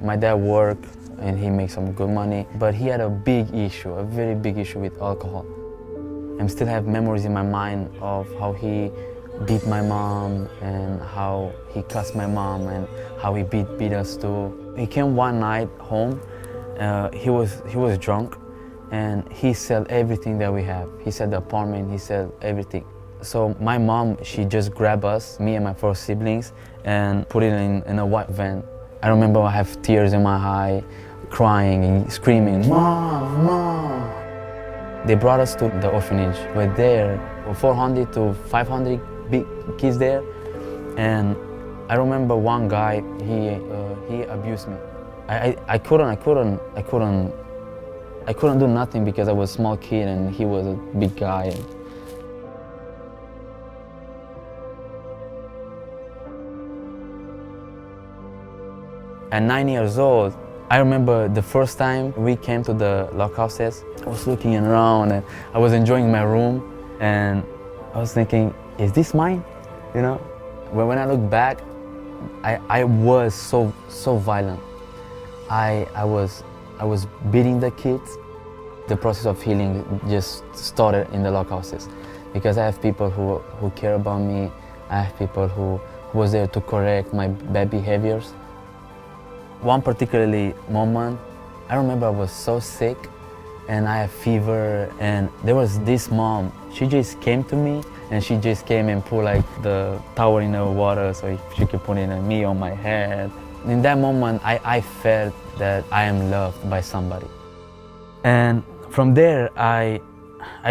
My dad worked and he makes some good money, but he had a big issue, a very big issue with alcohol. I still have memories in my mind of how he beat my mom and how he cussed my mom and how he beat us too. He came one night home, he was drunk and he sold everything that we have. He sold the apartment, he sold everything. So my mom, she just grabbed us, me and my four siblings, and put it in a white van. I remember I have tears in my eye, crying and screaming, "Mom, Mom!" They brought us to the orphanage. We're there, 400 to 500 big kids there, and I remember one guy, he abused me. I couldn't do nothing because I was a small kid and he was a big guy. At 9 years old, I remember the first time we came to the lock houses. I was looking around and I was enjoying my room and I was thinking, is this mine? You know? When I look back, I was so violent. I was beating the kids. The process of healing just started in the lock houses because I have people who care about me. I have people who was there to correct my bad behaviors. One particularly moment, I remember I was so sick and I had fever and there was this mom, she just came to me and she just came and put like the towel in the water so she could put it on me, on my head. In that moment, I felt that I am loved by somebody. And from there, I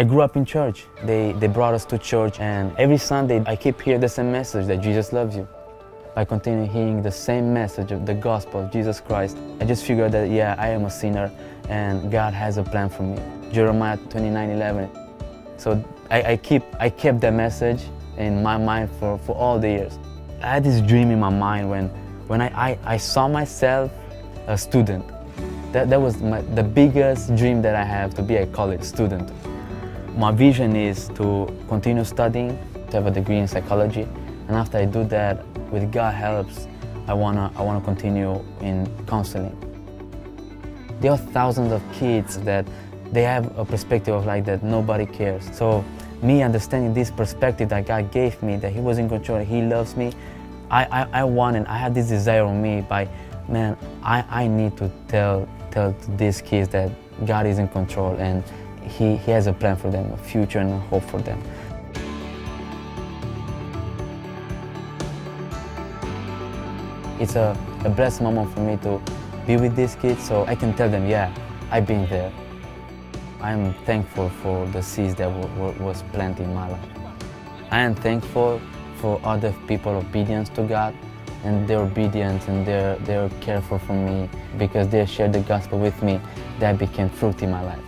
grew up in church. They brought us to church and every Sunday I keep hearing the same message that Jesus loves you. I continue hearing the same message of the gospel of Jesus Christ. I just figured that, yeah, I am a sinner and God has a plan for me. Jeremiah 29:11. So I kept that message in my mind for all the years. I had this dream in my mind when I saw myself a student. That was the biggest dream that I have, to be a college student. My vision is to continue studying, to have a degree in psychology, and after I do that, with God helps, I wanna continue in counseling. There are thousands of kids that they have a perspective of like that nobody cares. So me understanding this perspective that God gave me, that He was in control, He loves me, I had this desire on me by, man, I need to tell these kids that God is in control and He has a plan for them, a future and a hope for them. It's a blessed moment for me to be with these kids so I can tell them, yeah, I've been there. I'm thankful for the seeds that was planted in my life. I am thankful for other people's obedience to God and their obedience and their careful for me because they shared the gospel with me. That became fruit in my life.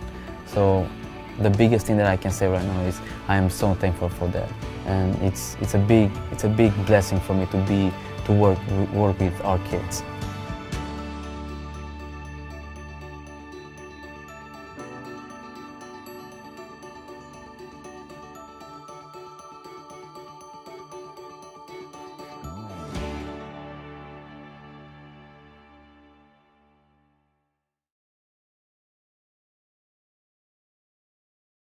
So the biggest thing that I can say right now is I am so thankful for that. And it's a big blessing for me to work with our kids.